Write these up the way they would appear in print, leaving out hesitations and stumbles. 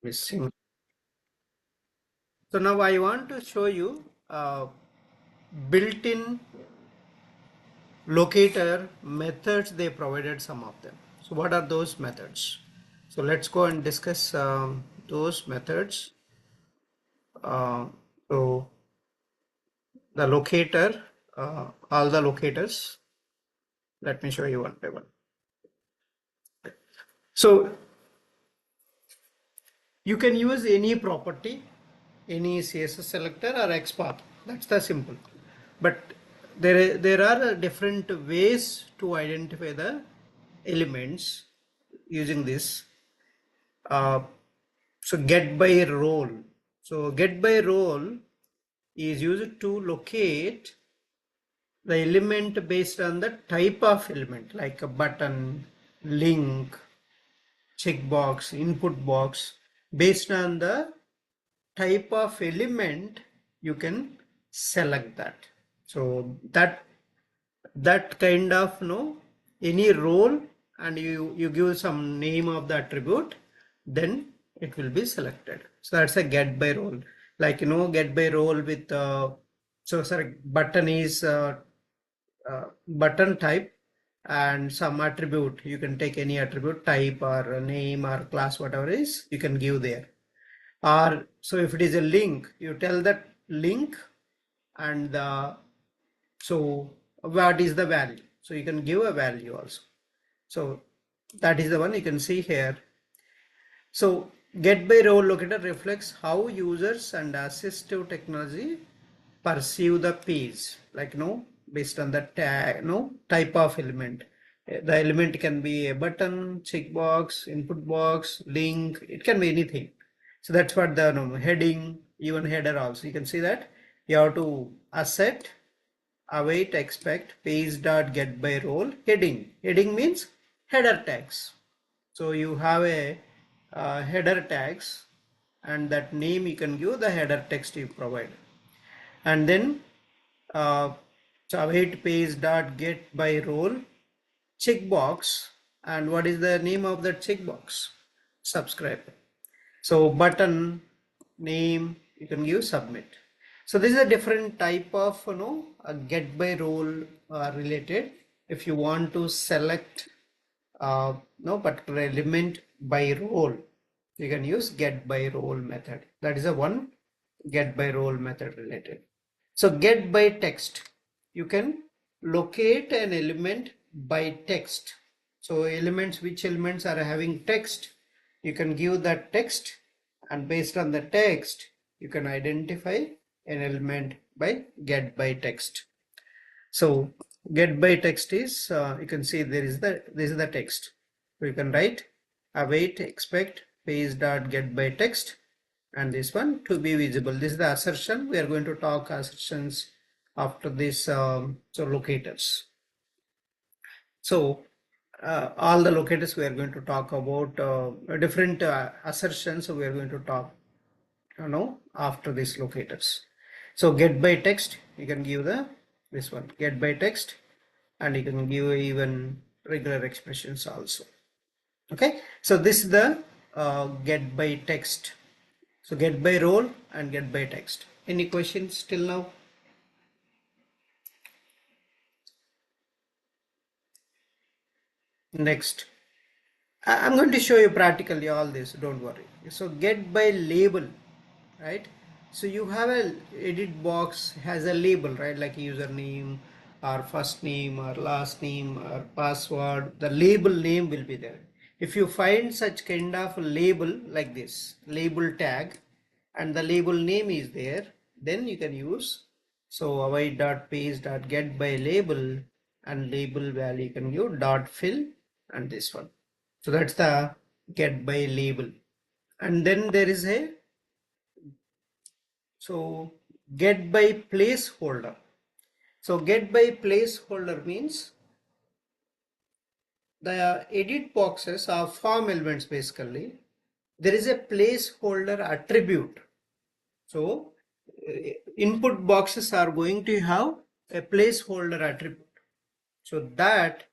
missing. So now I want to show you built-in locator methods. They provided some of them. So what are those methods? So let's go and discuss those methods. Uh, so the locator, all the locators. Let me show you one by one. So you can use any property, any CSS selector or XPath. That's the simple. But there are different ways to identify the elements using this. So get by role. So get by role is used to locate the element based on the type of element, like a button, link, checkbox, input box. Based on the type of element, you can select that. So that kind of any role, and you give some name of the attribute, then it will be selected. So that's a get by role. Like get by role with so sorry, button is button type and some attribute. You can take any attribute, type or a name or class, whatever is you can give there. Or so if it is a link, you tell that link and so what is the value. So you can give a value also. So that is the one you can see here. So get by role locator reflects how users and assistive technology perceive the page, like based on the tag, type of element. The element can be a button, checkbox, input box, link. It can be anything. So that's what the heading, even header also. You can see that you have to asset, await, expect, page dot get by role, heading. Heading means header tags. So you have a header tags, and that name you can give the header text you provide. And then so await page dot get by role checkbox, and what is the name of that checkbox? Subscribe. So button name you can give submit. So this is a different type of a get by role related. If you want to select no particular element by role, you can use get by role method. That is a one get by role method related. So get by text, you can locate an element by text. So which elements are having text, you can give that text, and based on the text you can identify an element by get by text. So get by text is you can see this is the text. So you can write await expect page dot get by text, and this one to be visible. This is the assertion. We are going to talk assertions after this. So locators. So all the locators we are going to talk about different assertions. So we are going to talk after these locators. So get by text, you can give this one get by text, and you can give even regular expressions also. Okay, so this is the get by text. So get by role and get by text. Any questions till now? Next, I'm going to show you practically all this, don't worry. So get by label, right? So you have a edit box has a label, right? Like username or first name or last name or password. The label name will be there. If you find such kind of label like this label tag and the label name is there, then you can use so await dot page dot get by label, and label value you can give dot fill and this one. So that's the get by label. And then there is a so get by placeholder. So get by placeholder means the edit boxes are form elements basically. There is a placeholder attribute. So input boxes are going to have a placeholder attribute. So that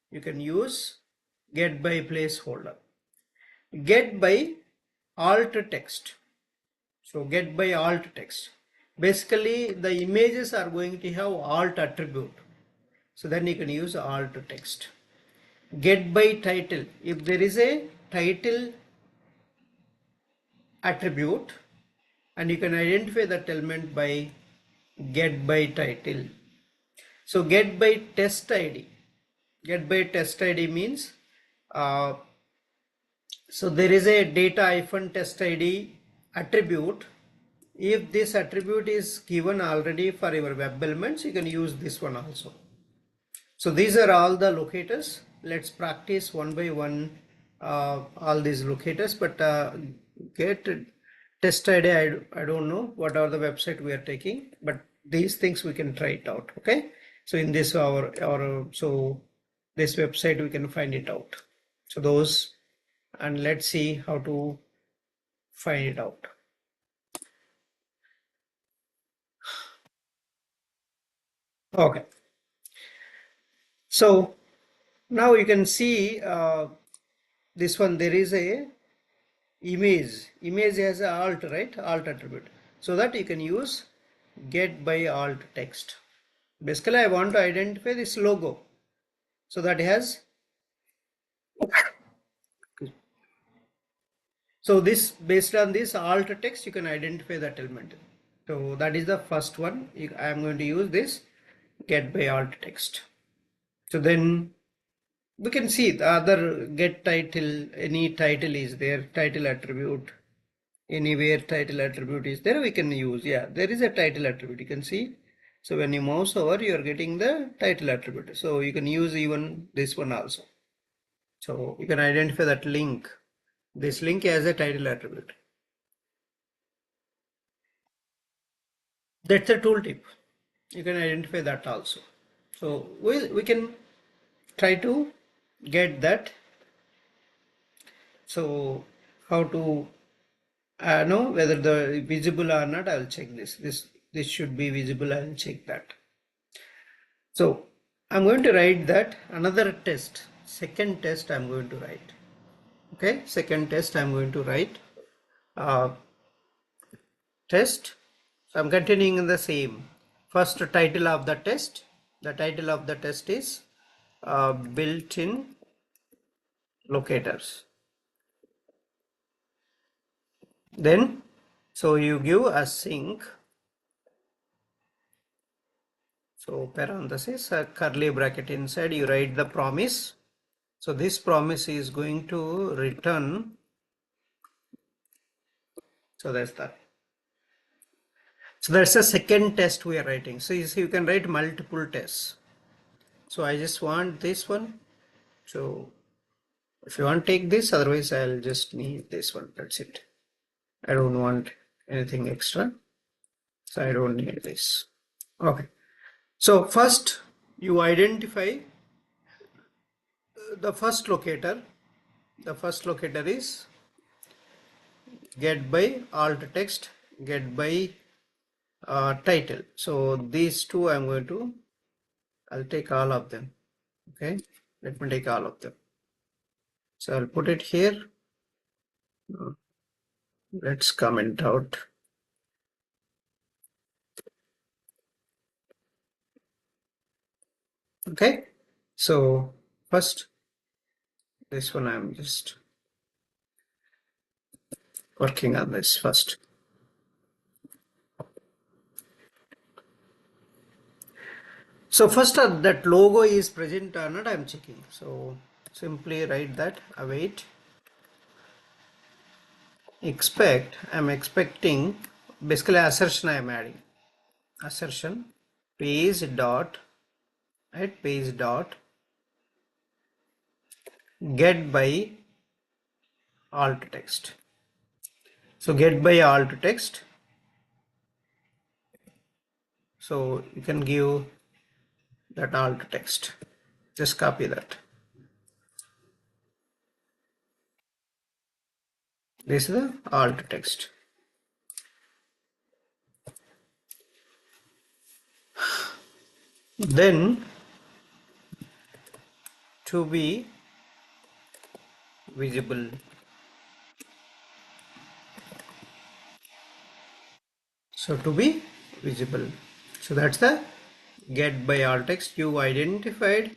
you can use get by placeholder. Get by alt text. So get by alt text. Basically, the images are going to have alt attribute. So then you can use alt text. Get by title. If there is a title attribute, and you can identify that element by get by title. So get by test ID. Get by test ID means so there is a data-test ID attribute. If this attribute is given already for your web elements, you can use this one also. So these are all the locators. Let's practice one by one all these locators, but get test ID, I don't know what are the website we are taking, but these things we can try it out. Okay, so in this so this website we can find it out. So those, and let's see how to find it out. Okay, so now you can see this one, there is a image has a alt, right, alt attribute, so that you can use get by alt text. Basically I want to identify this logo, so that has, so this, based on this alt text, you can identify that element. So that is the first one. I am going to use this get by alt text. So then we can see the other get title, any title is there, title attribute, anywhere title attribute is there, we can use. Yeah, there is a title attribute, you can see. So when you mouse over, you are getting the title attribute. So you can use even this one also. So you can identify that link. This link has a title attribute. That's a tooltip. You can identify that also. So we can try to get that. So how to know whether the visible or not, I will check this. This should be visible, I will check that. So I'm going to write that another test, second test I'm going to write. Okay, second test I'm going to write test. So I'm continuing in the same. First title of the test. The title of the test is built-in locators. Then, so you give a sync. So parenthesis, a curly bracket inside, you write the promise. So this promise is going to return. So that's that. So that's the second test we are writing. So you see, you can write multiple tests. So I just want this one. So if you want, take this, otherwise I'll just need this one. That's it. I don't want anything extra. So I don't need this. Okay. So first you identify the first locator. The first locator is get by alt text, get by title. So these two I'm going to, I'll take all of them. Okay, let me take all of them. So I'll put it here. Let's comment out. Okay, so first this one I'm just working on this first. So first that logo is present or not, I'm checking. So simply write that await expect. I'm expecting, basically assertion I am adding. Assertion page dot at page dot get by alt text. So get by alt text. So you can give that alt text. Just copy that. This is the alt text. Then to be visible. So to be visible. So that's the get by alt text. You identified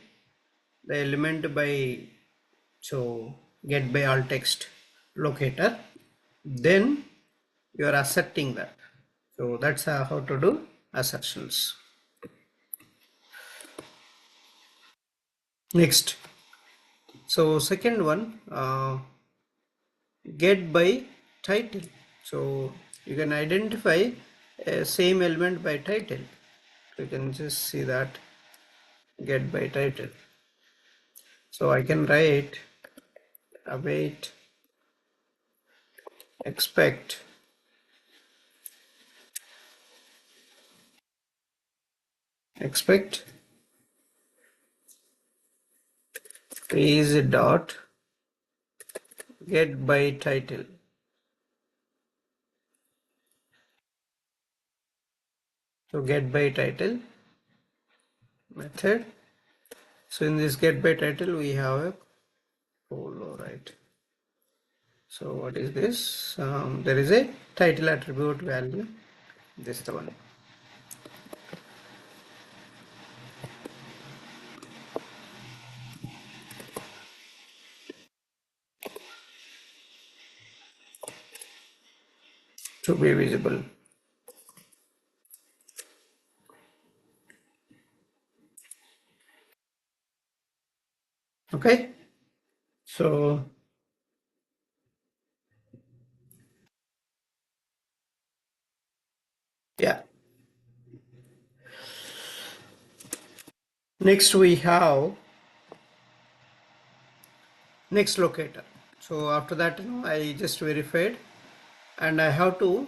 the element by, so get by alt text locator, then you are asserting that. So that's how to do assertions. Next, so second one, get by title. So you can identify a same element by title. You can just see that get by title. So I can write await, expect, is dot get by title. So get by title method. So in this get by title we have a polo, right? So what is this? There is a title attribute value. This is the one. To be visible. Okay. So yeah. Next we have next locator. So after that, I just verified and I have to